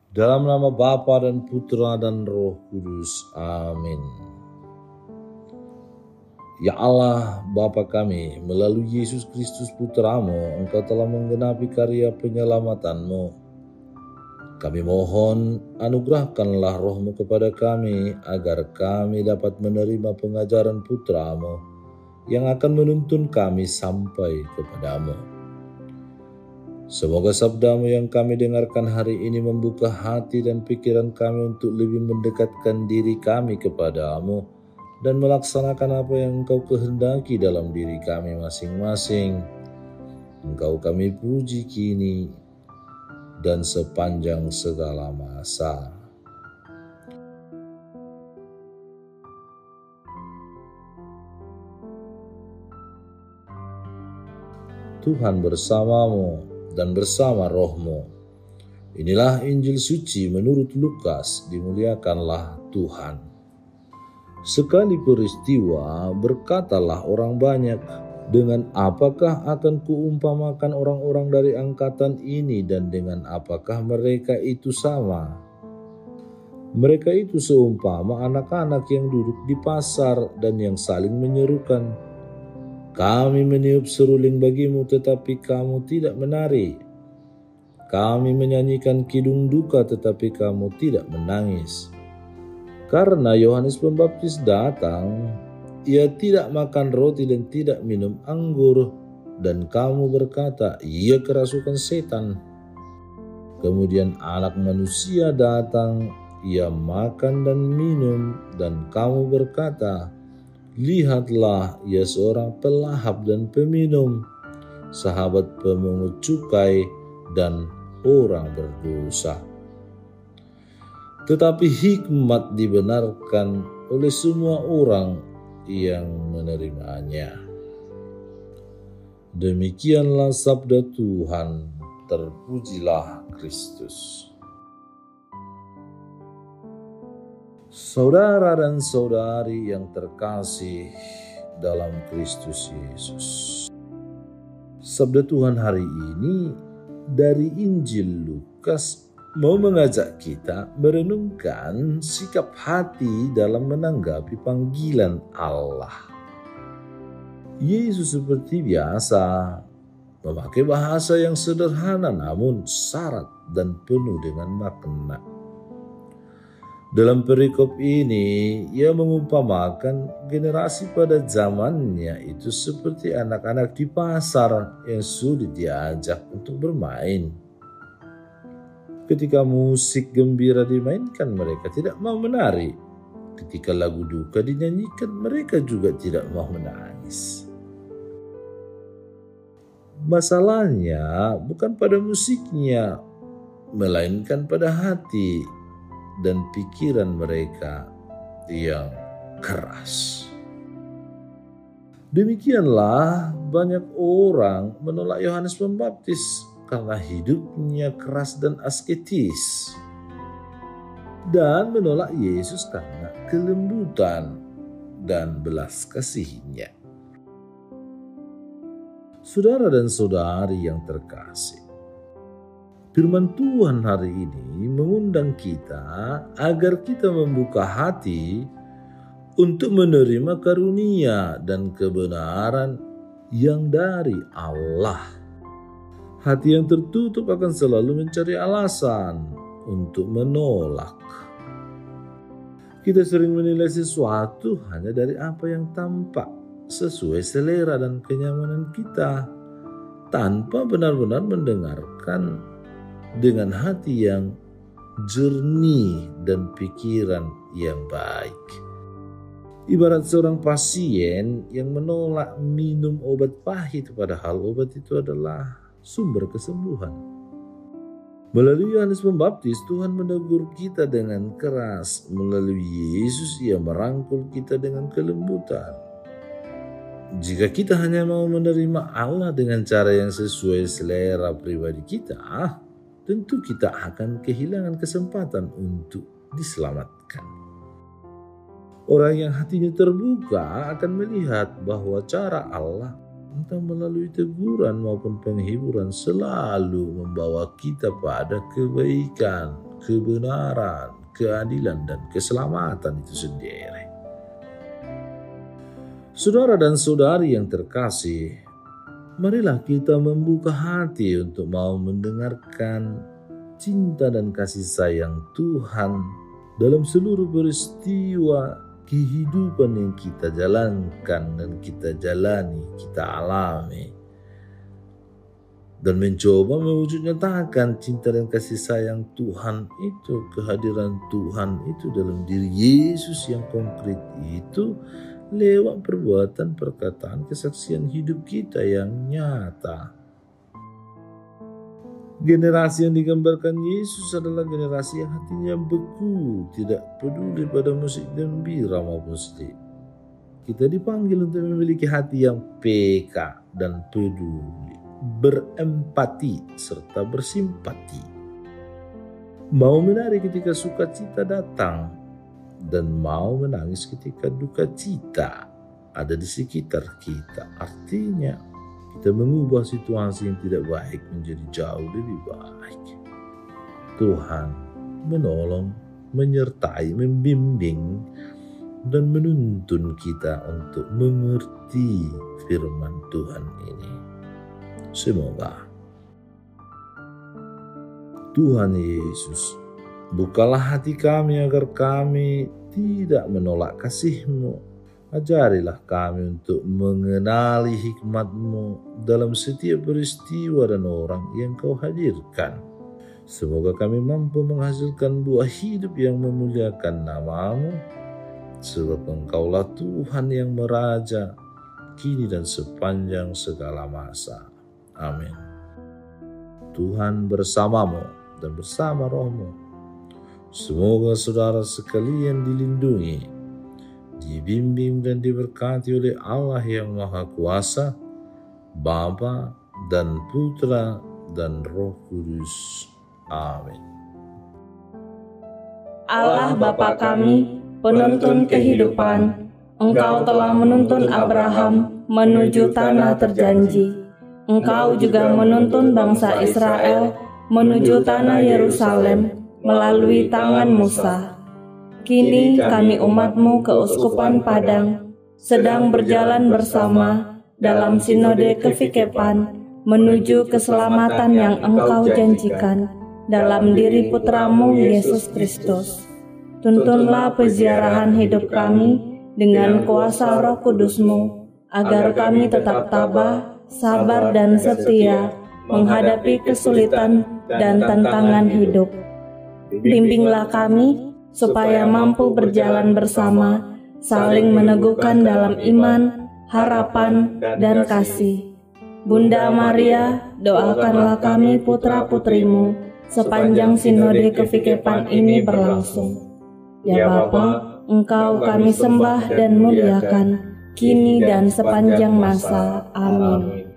Dalam nama Bapa dan Putra dan Roh Kudus. Amin. Ya Allah, Bapa kami, melalui Yesus Kristus Putramu, Engkau telah menggenapi karya penyelamatanmu. Kami mohon, anugerahkanlah roh-Mu kepada kami, agar kami dapat menerima pengajaran Putramu, yang akan menuntun kami sampai kepadamu. Semoga sabda-Mu yang kami dengarkan hari ini membuka hati dan pikiran kami untuk lebih mendekatkan diri kami kepadamu dan melaksanakan apa yang Engkau kehendaki dalam diri kami masing-masing. Engkau kami puji kini dan sepanjang segala masa. Tuhan bersamamu dan bersama roh-Mu. Inilah Injil suci menurut Lukas, dimuliakanlah Tuhan. Sekali peristiwa berkatalah orang banyak, dengan apakah akan kuumpamakan orang-orang dari angkatan ini dan dengan apakah mereka itu sama? Mereka itu seumpama anak-anak yang duduk di pasar dan yang saling menyerukan, "Kami meniup seruling bagimu tetapi kamu tidak menari. Kami menyanyikan kidung duka tetapi kamu tidak menangis." Karena Yohanes Pembaptis datang, ia tidak makan roti dan tidak minum anggur, dan kamu berkata, ia kerasukan setan. Kemudian Anak Manusia datang, ia makan dan minum, dan kamu berkata, lihatlah, ia seorang pelahap dan peminum, sahabat pemungut cukai dan orang berdosa. Tetapi hikmat dibenarkan oleh semua orang yang menerimanya. Demikianlah sabda Tuhan, terpujilah Kristus. Saudara dan saudari yang terkasih dalam Kristus Yesus, sabda Tuhan hari ini dari Injil Lukas mau mengajak kita merenungkan sikap hati dalam menanggapi panggilan Allah. Yesus seperti biasa memakai bahasa yang sederhana namun syarat dan penuh dengan makna. Dalam perikop ini, ia mengumpamakan generasi pada zamannya itu seperti anak-anak di pasar yang sulit diajak untuk bermain. Ketika musik gembira dimainkan, mereka tidak mau menari. Ketika lagu duka dinyanyikan, mereka juga tidak mau menangis. Masalahnya bukan pada musiknya, melainkan pada hati dan pikiran mereka yang keras. Demikianlah banyak orang menolak Yohanes Pembaptis karena hidupnya keras dan asketis, dan menolak Yesus karena kelembutan dan belas kasihnya. Saudara dan saudari yang terkasih, firman Tuhan hari ini mengundang kita agar kita membuka hati untuk menerima karunia dan kebenaran yang dari Allah. Hati yang tertutup akan selalu mencari alasan untuk menolak. Kita sering menilai sesuatu hanya dari apa yang tampak sesuai selera dan kenyamanan kita, tanpa benar-benar mendengarkan dengan hati yang jernih dan pikiran yang baik. Ibarat seorang pasien yang menolak minum obat pahit padahal obat itu adalah sumber kesembuhan. Melalui Yohanes Pembaptis, Tuhan menegur kita dengan keras. Melalui Yesus, ia merangkul kita dengan kelembutan. Jika kita hanya mau menerima Allah dengan cara yang sesuai selera pribadi kita, tentu kita akan kehilangan kesempatan untuk diselamatkan. Orang yang hatinya terbuka akan melihat bahwa cara Allah, entah melalui teguran maupun penghiburan, selalu membawa kita pada kebaikan, kebenaran, keadilan, dan keselamatan itu sendiri. Saudara dan saudari yang terkasih, marilah kita membuka hati untuk mau mendengarkan cinta dan kasih sayang Tuhan dalam seluruh peristiwa kehidupan yang kita jalankan dan kita jalani, kita alami. Dan mencoba mewujud nyatakan cinta dan kasih sayang Tuhan itu, kehadiran Tuhan itu dalam diri Yesus yang konkret itu lewat perbuatan, perkataan, kesaksian hidup kita yang nyata. Generasi yang digambarkan Yesus adalah generasi yang hatinya beku, tidak peduli pada musik gembira maupun sedih. Kita dipanggil untuk memiliki hati yang peka dan peduli, berempati serta bersimpati. Mau menari ketika sukacita datang dan mau menangis ketika duka cita ada di sekitar kita. Artinya kita mengubah situasi yang tidak baik menjadi jauh lebih baik. Tuhan menolong, menyertai, membimbing, dan menuntun kita untuk mengerti firman Tuhan ini. Semoga Tuhan Yesus, bukalah hati kami agar kami tidak menolak kasih-Mu. Ajarilah kami untuk mengenali hikmat-Mu dalam setiap peristiwa dan orang yang Kau hadirkan. Semoga kami mampu menghasilkan buah hidup yang memuliakan nama-Mu, sebab Engkaulah Tuhan yang meraja, kini dan sepanjang segala masa. Amin. Tuhan bersamamu dan bersama roh-Mu. Semoga saudara sekalian dilindungi, dibimbing dan diberkati oleh Allah yang Maha Kuasa, Bapa dan Putra dan Roh Kudus. Amin. Allah Bapa kami, penuntun kehidupan, Engkau telah menuntun Abraham menuju tanah terjanji. Engkau juga menuntun bangsa Israel menuju tanah Yerusalem melalui tangan Musa. Kini kami umat-Mu keuskupan Padang sedang berjalan bersama dalam sinode kefikepan menuju keselamatan yang Engkau janjikan dalam diri Putra-Mu Yesus Kristus. Tuntunlah peziarahan hidup kami dengan kuasa Roh Kudus-Mu, agar kami tetap tabah, sabar dan setia menghadapi kesulitan dan tantangan hidup. Bimbinglah kami supaya mampu berjalan bersama, saling meneguhkan dalam iman, harapan, dan kasih. Bunda Maria, doakanlah kami putra-putrimu sepanjang sinode kefikepan ini berlangsung. Ya Bapa, Engkau kami sembah dan muliakan, kini dan sepanjang masa. Amin.